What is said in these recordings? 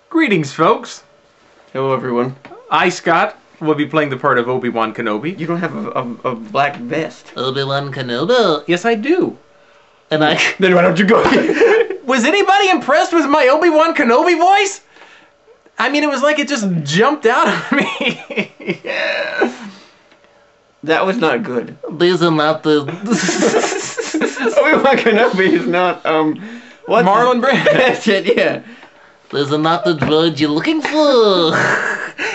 Greetings, folks. Hello, everyone. I, Scott, will be playing the part of Obi-Wan Kenobi. You don't have a black vest. Obi-Wan Kenobi. Yes, I do. And I... Then why don't you go? Was anybody impressed with my Obi-Wan Kenobi voice? I mean, it was like it just jumped out of me. That was not good. These are not the... Obi-Wan Kenobi is not, what? Marlon Brando. That's it, yeah. These are not the droids you're looking for.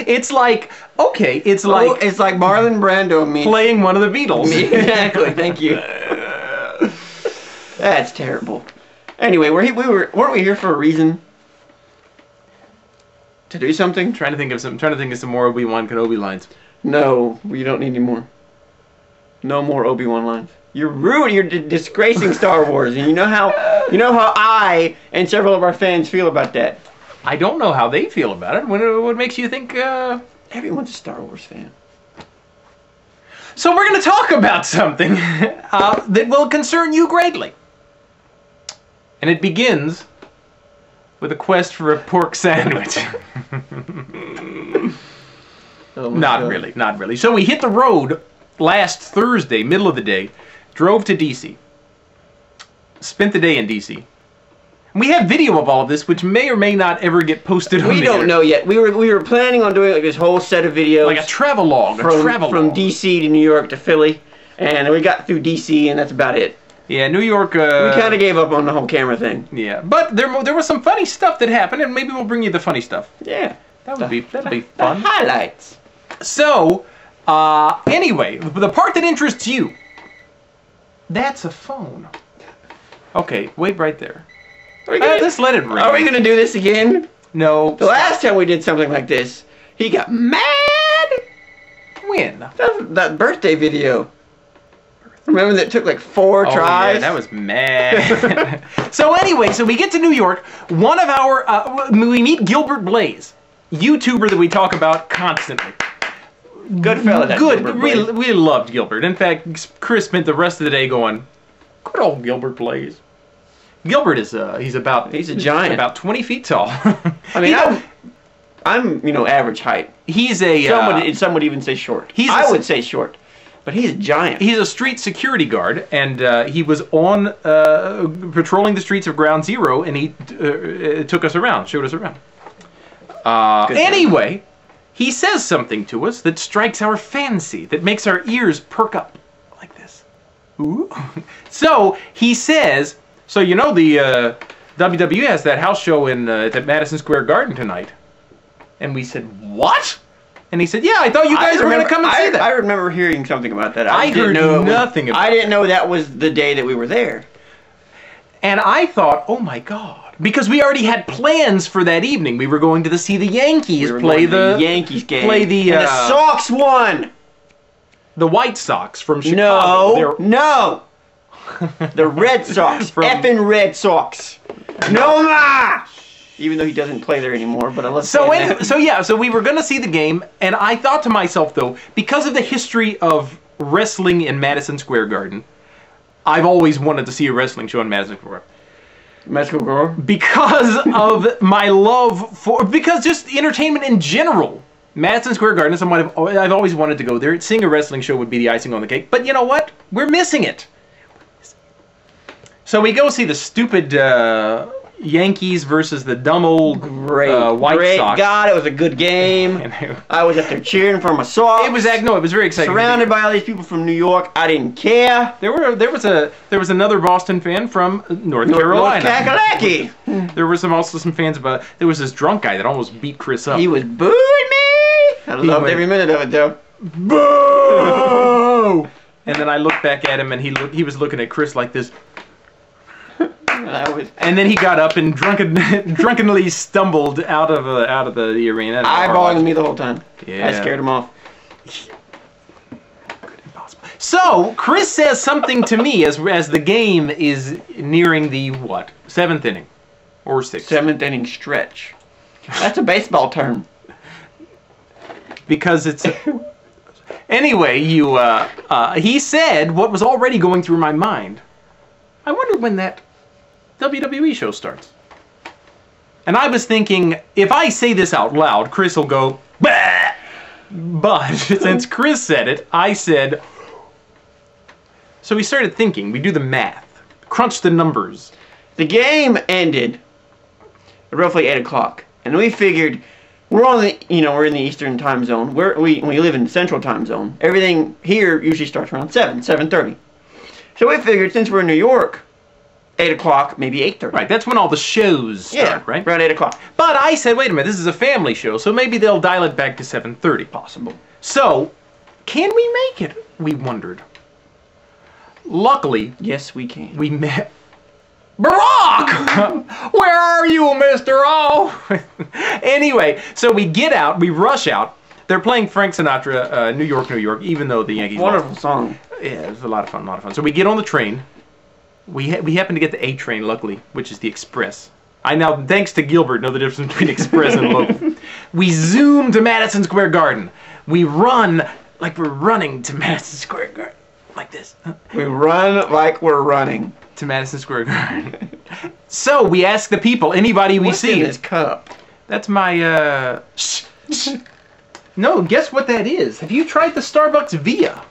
It's like, okay, it's like... Oh, it's like Marlon Brando meets... playing one of the Beatles. Exactly, thank you. That's terrible. Anyway, weren't we here for a reason? To do something? Trying to think of some more Obi-Wan Kenobi lines. No, we don't need any more. No more Obi-Wan lines. You're ruining, you're disgracing Star Wars, and you know how I and several of our fans feel about that. I don't know how they feel about it. What makes you think? Everyone's a Star Wars fan. So we're going to talk about something that will concern you greatly, and it begins with a quest for a pork sandwich. Oh Not God. really, not really. So we hit the road last Thursday, middle of the day, drove to DC, spent the day in DC. We have video of all of this, which may or may not ever get posted on We the don't internet. know yet. We were planning on doing like this whole set of videos, Like a travelogue, from DC to New York to Philly, and we got through DC, and that's about it. Yeah, New York. We kind of gave up on the whole camera thing. Yeah, but there was some funny stuff that happened, and maybe we'll bring you the funny stuff. Yeah, That'd be the fun. highlights. So, anyway, the part that interests you. That's a phone. Okay, wait right there. Just let it ring. Are we gonna do this again? No. The last time we did something like this, he got mad. When? That birthday video. Remember that took like 4 tries? Yeah, that was mad. So anyway, so we get to New York. One of our, we meet Gilbert Blaze, YouTuber that we talk about constantly. Good fella, that Good. Gilbert Blaze. We loved Gilbert. In fact, Chris spent the rest of the day going, good old Gilbert Blaze. Gilbert is, he's a giant. About 20 feet tall. I mean, I'm average height. He's a, Some would even say short. I would say short, but he's a giant. He's a street security guard, and he was on patrolling the streets of Ground Zero, and he took us around, showed us around. Anyway, he says something to us that strikes our fancy, that makes our ears perk up like this. Ooh. So he says, so you know the WWE has that house show in at Madison Square Garden tonight, and we said, what? And he said, yeah, I thought you guys were going to come and see that. I remember hearing something about that. I heard nothing about it. I didn't know that was the day that we were there. And I thought, oh my God, because we already had plans for that evening. We were going to see the Yankees play the Yankees game. Play the and the Sox won. The White Sox from Chicago. No. The Red Sox. Effing Red Sox. No ma. Even though he doesn't play there anymore, but let's so we were going to see the game, and I thought to myself, though, because of the history of wrestling in Madison Square Garden, I've always wanted to see a wrestling show in Madison Square Garden. Because of my love for, because just entertainment in general. Madison Square Garden is someone I've always wanted to go there. Seeing a wrestling show would be the icing on the cake. But you know what? We're missing it. So we go see the stupid Yankees versus the dumb old White Sox. God, it was a good game. I was up there cheering for my Sox. It was very exciting. Surrounded by all these people from New York. I didn't care. There was another Boston fan from North Carolina. North Kakalaki. There were also some fans about. There was this drunk guy that almost beat Chris up. He was booing me. I loved every minute of it, though. Boo! And then I looked back at him, and he was looking at Chris like this. And then he got up and drunkenly stumbled out of the arena. Eyeballing me the whole time. Yeah. I scared him off. So Chris says something to me as the game is nearing the what? 7th inning or 6th? 7th inning stretch. That's a baseball term. Because it's. Anyway, he said what was already going through my mind. I wonder when that WWE show starts. And I was thinking, if I say this out loud, Chris will go, bah! But since Chris said it, I said, so we started thinking, we do the math, crunch the numbers. The game ended at roughly 8 o'clock. And we figured, we're on the, we're in the Eastern time zone. We live in the Central time zone. Everything here usually starts around 7:30. So we figured, since we're in New York, 8 o'clock, maybe 8:30. Right, that's when all the shows start, right? Around 8 o'clock. But I said, wait a minute, this is a family show, so maybe they'll dial it back to 7:30. Possible. So, can we make it? We wondered. Luckily, Yes, we can. we met... Barack! Where are you, Mr. O? Anyway, so we get out, we rush out. They're playing Frank Sinatra, New York, New York, even though the Yankees Wonderful lost. song. Yeah, it was a lot of fun, So we get on the train. We happen to get the A train, luckily, which is the Express. I now, thanks to Gilbert, know the difference between Express and local. We zoom to Madison Square Garden. We run like we're running to Madison Square Garden. Like this. We run like we're running. To Madison Square Garden. So we ask the people, anybody we What's see. in this cup? That's my, shh. No, guess what that is? Have you tried the Starbucks Via?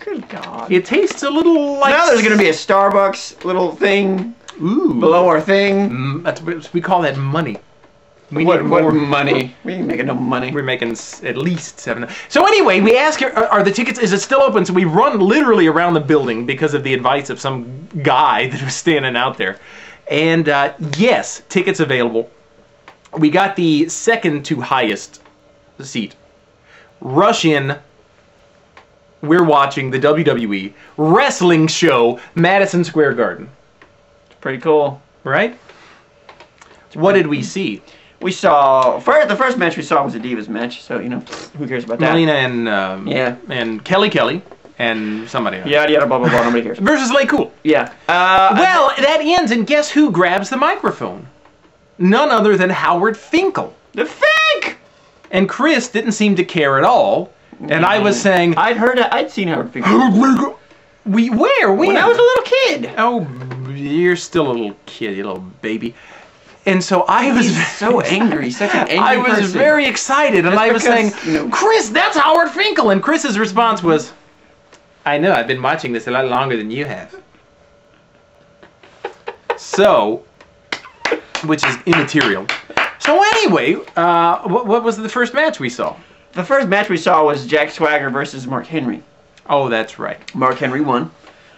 Good God. It tastes a little like... Now there's going to be a Starbucks little thing Ooh. below our thing. That's we call that money. We What need more money? We ain't making no money. We're making at least 7. So anyway, we ask her, are the tickets, is it still open? So we run literally around the building because of the advice of some guy that was standing out there. And yes, tickets available. We got the second to highest seat. Rush in. We're watching the WWE wrestling show, Madison Square Garden. It's pretty cool. Right? What did we see? We saw the first match we saw was a Divas match, so who cares about that? Melina and and Kelly and somebody else. Yada yada blah blah blah. Nobody cares. Versus Lay Cool. Yeah. Well, that ends, and guess who grabs the microphone? None other than Howard Finkel. The Fink. And Chris didn't seem to care at all. And I was saying, I'd seen Howard Fink. where? When I was a little kid. Oh, you're still a little kid, you little baby. And so I was so angry, such an angry I was person. very excited, and I was saying, Chris, that's Howard Finkel. And Chris's response was, I know, I've been watching this a lot longer than you have. So, which is immaterial. So anyway, what was the first match we saw? The first match we saw was Jack Swagger versus Mark Henry. Oh, that's right. Mark Henry won.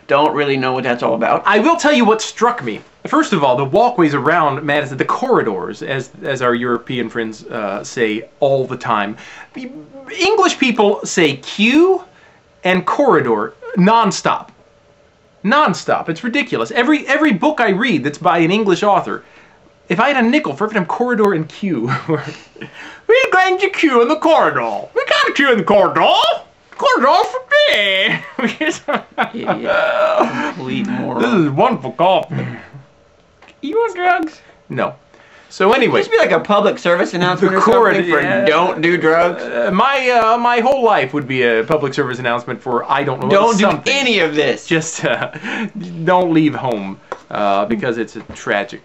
Don't really know what that's all about. I will tell you what struck me. First of all, the walkways around Madison, the corridors, as our European friends say all the time. English people say queue and corridor nonstop. Nonstop. It's ridiculous. Every book I read that's by an English author, if I had a nickel for every time corridor and queue, we're going to queue in the corridor. We got a queue in the corridor. Corridor for me. Complete moron. This is wonderful coffee. You want drugs? No. So anyway, This be like a public service announcement The or something corridor, for yeah. don't do drugs. my whole life would be a public service announcement for I don't know Don't do something. any of this. Just don't leave home because it's a tragic.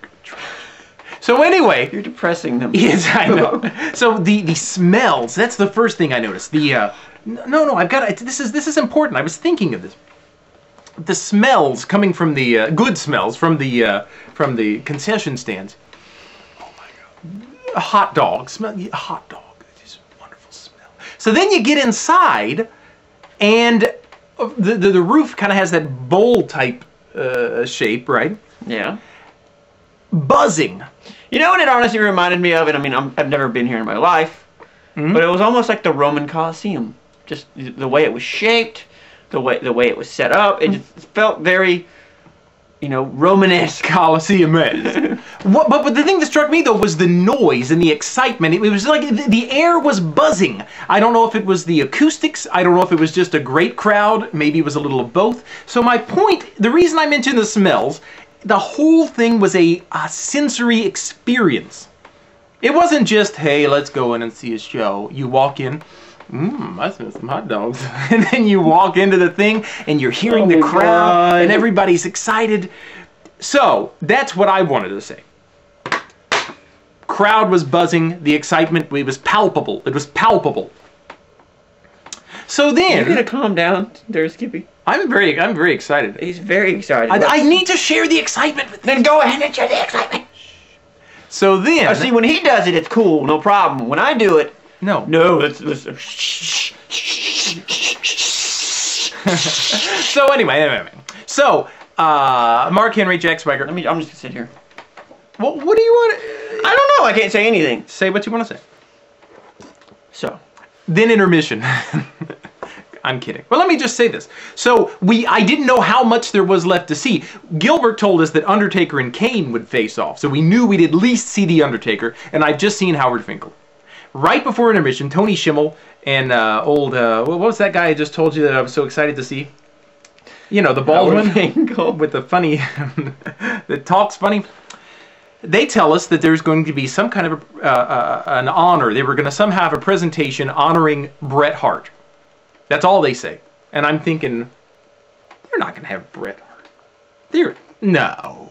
So anyway, You're depressing them. yes, I know. So the smells. That's the first thing I noticed. The no, I've got this is important. I was thinking of this. The smells coming from the good smells from the concession stands. Oh my God! A hot dog smell. A hot dog. It's a wonderful smell. So then you get inside, and the roof kind of has that bowl type shape, right? Yeah. Buzzing. You know what it honestly reminded me of? And I mean, I've never been here in my life, but it was almost like the Roman Colosseum. Just the way it was shaped, the way it was set up. It just felt very, Romanesque. Colosseum is. But the thing that struck me though was the noise and the excitement. It was like the air was buzzing. I don't know if it was the acoustics. I don't know if it was just a great crowd. Maybe it was a little of both. So my point, the reason I mentioned the smells, the whole thing was a sensory experience. It wasn't just, hey, let's go in and see a show. You walk in, I smell some hot dogs. And then you walk into the thing and you're hearing the crowd and everybody's excited. So, that's what I wanted to say. crowd was buzzing. The excitement, it was palpable. It was palpable. So then... You're gonna calm down there, Skippy. I'm very excited. He's very excited. I need to share the excitement with Then go ahead and share the excitement. So then... See, when he does it, it's cool, no problem. When I do it... No. No, let's So anyway. So, Mark Henry, Jack Swagger. I'm just gonna sit here. What do you want? I don't know. I can't say anything. Say what you want to say. So. Then intermission. I'm kidding. Well, let me just say this. So, I didn't know how much there was left to see. Gilbert told us that Undertaker and Kane would face off, so we knew we'd at least see The Undertaker, and I'd just seen Howard Finkel. Right before intermission, Tony Schimmel and what was that guy I just told you that I was so excited to see? You know, the bald one with the funny, that talks funny. They tell us that there's going to be some kind of an honor. They were going to somehow have a presentation honoring Bret Hart. That's all they say. And I'm thinking, they're not going to have Bret Hart. No.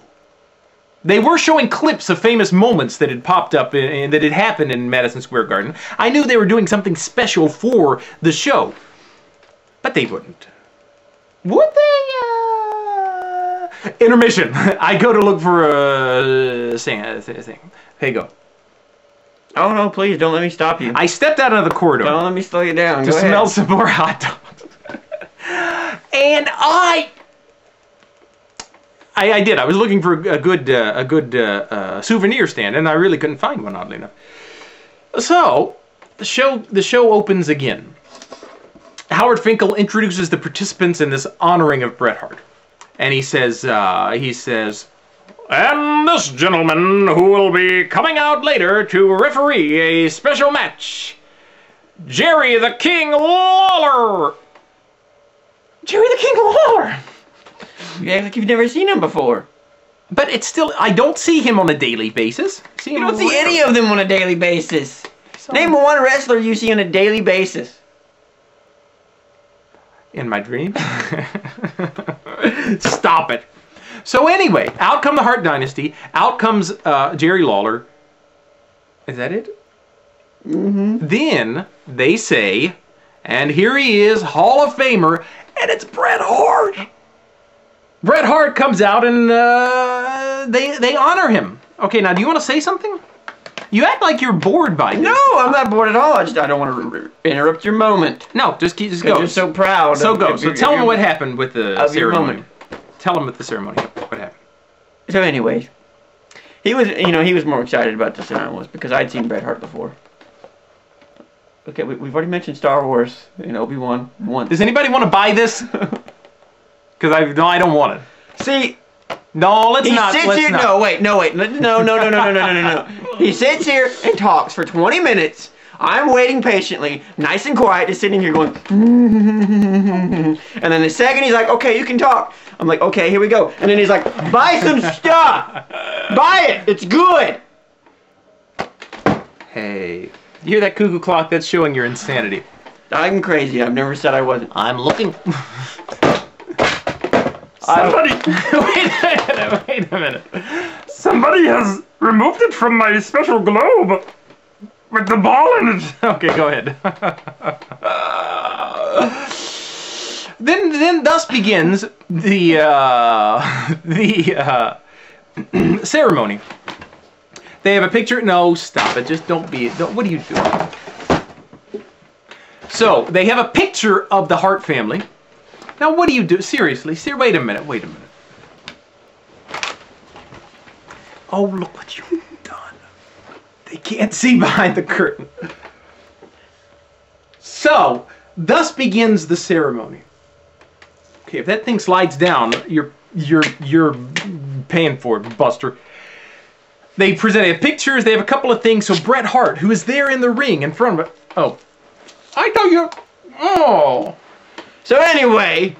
They were showing clips of famous moments that had popped up and that had happened in Madison Square Garden. I knew they were doing something special for the show. But they wouldn't. Would they? Intermission. I go to look for a thing. Hey, go. Oh, no, please, don't let me stop you. I stepped out of the corridor. Don't let me slow you down. To Go smell ahead. some more hot dogs. And I did. I was looking for a good souvenir stand, and I really couldn't find one, oddly enough. So, the show opens again. Howard Finkel introduces the participants in this honoring of Bret Hart. And he says, and this gentleman who will be coming out later to referee a special match, Jerry the King Lawler. Jerry the King Lawler. You act like you've never seen him before. But it's still, I don't see him on a daily basis. You don't see any of them on a daily basis. Name one wrestler you see on a daily basis. In my dreams? Stop it. So anyway, out come the Hart Dynasty. Out comes Jerry Lawler. Is that it? Mm-hmm. Then they say, and here he is, Hall of Famer, and it's Bret Hart. Bret Hart comes out and they honor him. Okay, now do you want to say something? You act like you're bored by this. No, I'm not bored at all. I don't want to interrupt your moment. No, just go. You're so proud. So go. So tell them what happened with the ceremony. Moment. Tell them with the ceremony. What happened? So anyway, he was more excited about this than I was because I'd seen Bret Hart before. Okay, we've already mentioned Star Wars and Obi-Wan once. Does anybody want to buy this? Because I don't want it. See. No, let's not. He sits here. No, wait. No. He sits here and talks for 20 minutes. I'm waiting patiently, nice and quiet, just sitting here going. And then the second he's like, "Okay, you can talk." I'm like, "Okay, here we go." And then he's like, "Buy some stuff. Buy it. It's good." Hey, you hear that cuckoo clock? That's showing your insanity. I'm crazy. I've never said I wasn't. I'm looking. Somebody, wait a minute. Somebody has removed it from my special globe with the ball in it. Okay, go ahead. Then thus begins the ceremony. They have a picture. No, stop it. Just don't. What are you doing? So they have a picture of the Hart family. Now, what do you do? Seriously, wait a minute. Oh, look what you've done. They can't see behind the curtain. So, thus begins the ceremony. Okay, if that thing slides down, you're paying for it, Buster. They presented pictures. They have a couple of things. So Bret Hart, who is there in the ring in front of it. Oh, I thought you. Oh. So anyway,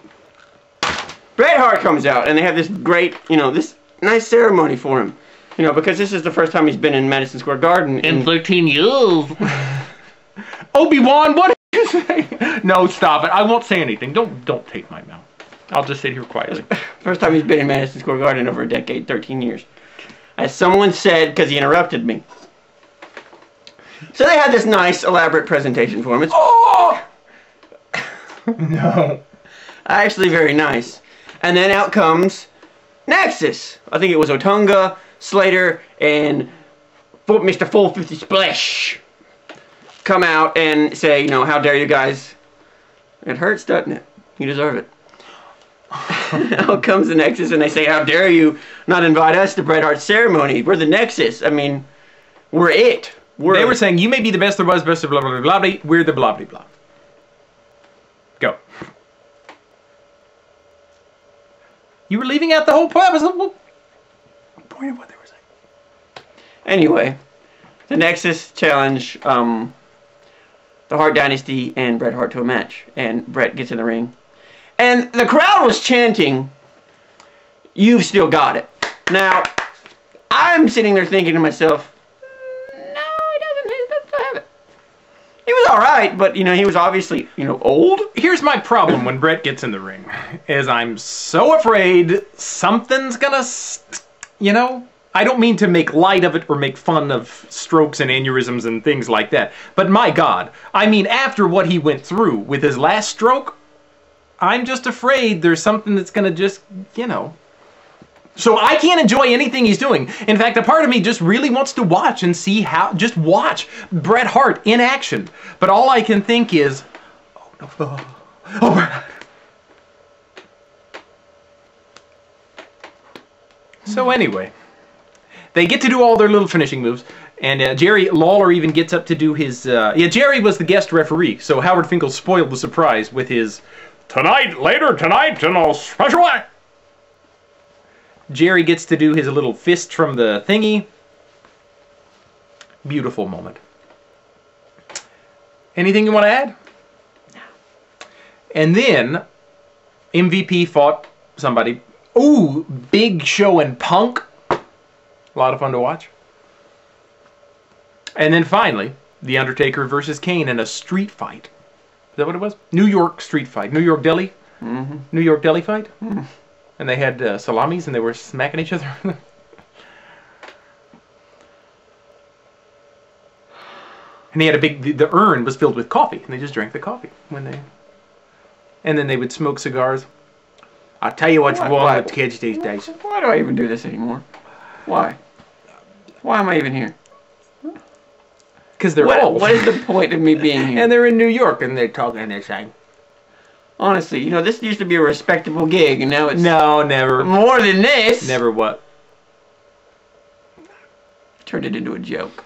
Bret Hart comes out, and they have this great, this nice ceremony for him. Because this is the first time he's been in Madison Square Garden In 13 years. Obi-Wan, what did you say? No, stop it. I won't say anything. Don't take my mouth. I'll just sit here quietly. First time he's been in Madison Square Garden in over a decade, 13 years. As someone said, because he interrupted me. So they had this nice, elaborate presentation for him. It's Oh! No. actually very nice. And then out comes Nexus. I think it was Otunga, Slater, and Mr. Full 50 Splash come out and say, you know, how dare you guys. It hurts, doesn't it? You deserve it. Out comes the Nexus and they say, how dare you not invite us to Bret Hart's ceremony? We're the Nexus. I mean, we're it. They were saying, you may be the best there was, best of blah, blah, blah, blah, we're the blah, blah, blah. Go. You were leaving out the whole point. I was the point of what they were saying. Anyway, the Nexus challenge the Hart Dynasty and Bret Hart to a match. And Bret gets in the ring. And the crowd was chanting, "You've still got it." Now, I'm sitting there thinking to myself, no, he doesn't. He doesn't still have it. He was alright, but, you know, he was obviously, you know, old. Here's my problem when Bret gets in the ring, is I'm so afraid something's gonna, you know, I don't mean to make light of it or make fun of strokes and aneurysms and things like that, but my God, I mean, after what he went through with his last stroke, I'm just afraid there's something that's gonna just, you know. So I can't enjoy anything he's doing. In fact, a part of me just really wants to watch and see how, just watch Bret Hart in action. But all I can think is, oh no, oh Bret Hart. So anyway, they get to do all their little finishing moves. And Jerry Lawler even gets up to do his, yeah, Jerry was the guest referee. So Howard Finkel spoiled the surprise with his, later tonight in a special way. Jerry gets to do his little fist from the thingy. Beautiful moment. Anything you want to add? No. And then MVP fought somebody. Ooh, Big Show and Punk. A lot of fun to watch. And then finally, The Undertaker versus Kane in a street fight. Is that what it was? New York street fight. New York deli? Mm-hmm. New York deli fight? Mm-hmm. And they had salamis and they were smacking each other. And they had a big, the urn was filled with coffee. And they just drank the coffee when they, and then they would smoke cigars. I'll tell you what's wrong with kids these days. Why do I even do this anymore? Why? Why am I even here? Because they're old. What is the point of me being here? And they're in New York and they're talking and they're saying. Honestly, you know, this used to be a respectable gig, and now it's... No, never. More than this! Never what? Turned it into a joke.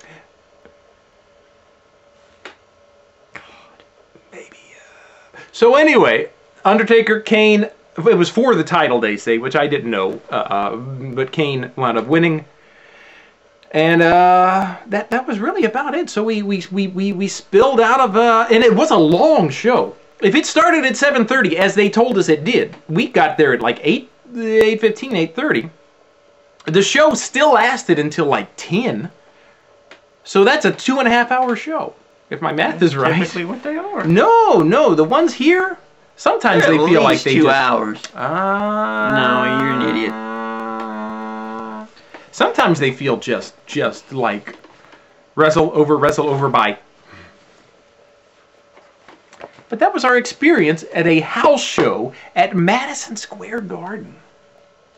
God. Maybe, So anyway, Undertaker, Kane... It was for the title, they say, which I didn't know. But Kane wound up winning. And that was really about it. So we spilled out of... and it was a long show. If it started at 7:30, as they told us it did, we got there at like 8:15, 8:30. The show still lasted until like 10. So that's a 2.5 hour show, if my math is right. Typically what they are. No, the ones here, sometimes they feel like they 2 hours. No, you're an idiot. Sometimes they feel just like wrestle over by. But that was our experience at a house show at Madison Square Garden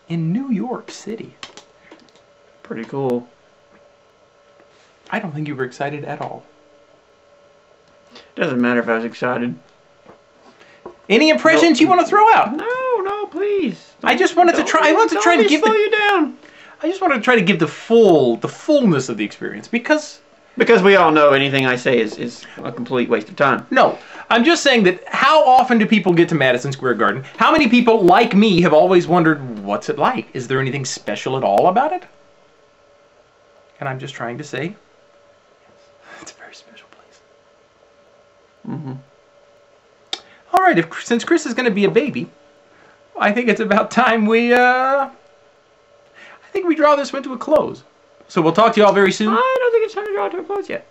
in New York City. Pretty cool. I don't think you were excited at all. Doesn't matter if I was excited. Any impressions you want to throw out? No, please. I just wanted to try. I wanted to try to give slow you down. I just wanted to try to give the fullness of the experience because we all know anything I say is a complete waste of time. No. I'm just saying that how often do people get to Madison Square Garden? How many people, like me, have always wondered, what's it like? Is there anything special at all about it? And I'm just trying to say, yes, it's a very special place. Mm-hmm. All right, since Chris is going to be a baby, I think it's about time we, I think we draw this one to a close. So we'll talk to you all very soon. I don't think it's time to draw it to a close yet.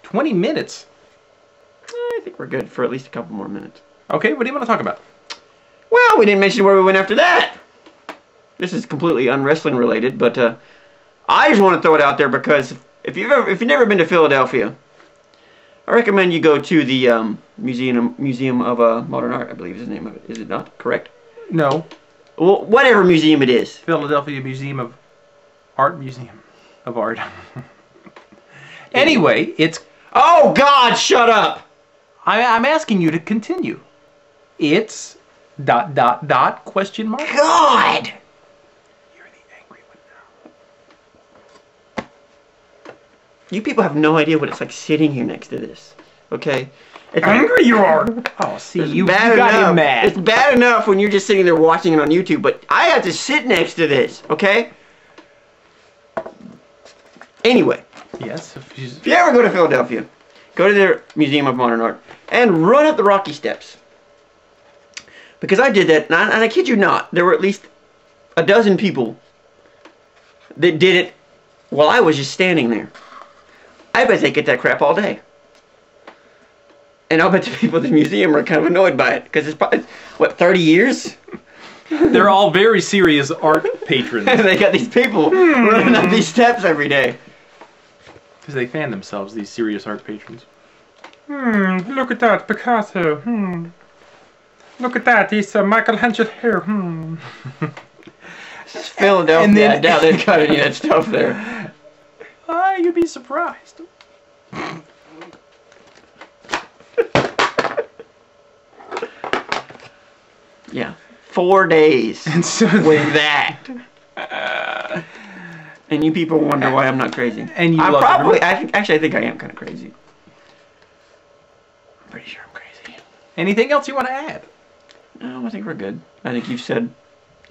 20 minutes. I think we're good for at least a couple more minutes. Okay, what do you want to talk about? Well, we didn't mention where we went after that. This is completely un-wrestling related, but I just want to throw it out there because if you've never been to Philadelphia, I recommend you go to the Museum of Modern Art, I believe is the name of it. Is it not? Correct? No. Well, whatever museum it is. Philadelphia Museum of Art. Anyway, it's... Oh, God, shut up! I'm asking you to continue. It's... ... question mark? God! You're the angry one now. You people have no idea what it's like sitting here next to this. Okay? It's Angry you are! Oh, see, It's you bad got enough. him mad. It's bad enough when you're just sitting there watching it on YouTube, but I have to sit next to this, okay? Anyway, Yes. if you ever go to Philadelphia, go to their Museum of Modern Art and run up the Rocky Steps. Because I did that, and I kid you not, there were at least a dozen people that did it while I was just standing there. I bet they get that crap all day. And I'll bet the people at the museum are kind of annoyed by it, because it's probably, what, 30 years? They're all very serious art patrons. They got these people running up these steps every day. Because they fan themselves, these serious art patrons. Look at that, Picasso. Look at that, he's Michelangelo here. It's Philadelphia. And then- I doubt they've got any of that stuff there. You'd be surprised. Yeah. 4 days And so with that. And you people wonder why I'm not crazy. And you I'm love probably, actually, I think I am kind of crazy. I'm pretty sure I'm crazy. anything else you want to add? No, I think we're good. I think you've said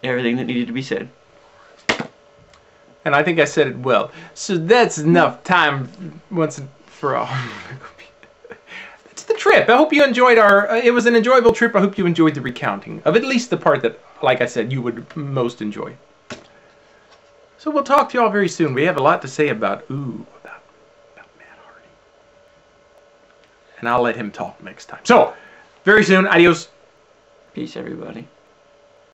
everything that needed to be said. And I think I said it well. So that's enough time once and for all. That's the trip. I hope you enjoyed our... it was an enjoyable trip. I hope you enjoyed the recounting of at least the part that, like I said, you would most enjoy. So we'll talk to you all very soon. We have a lot to say about Matt Hardy. And I'll let him talk next time. So, very soon. Adios. Peace, everybody.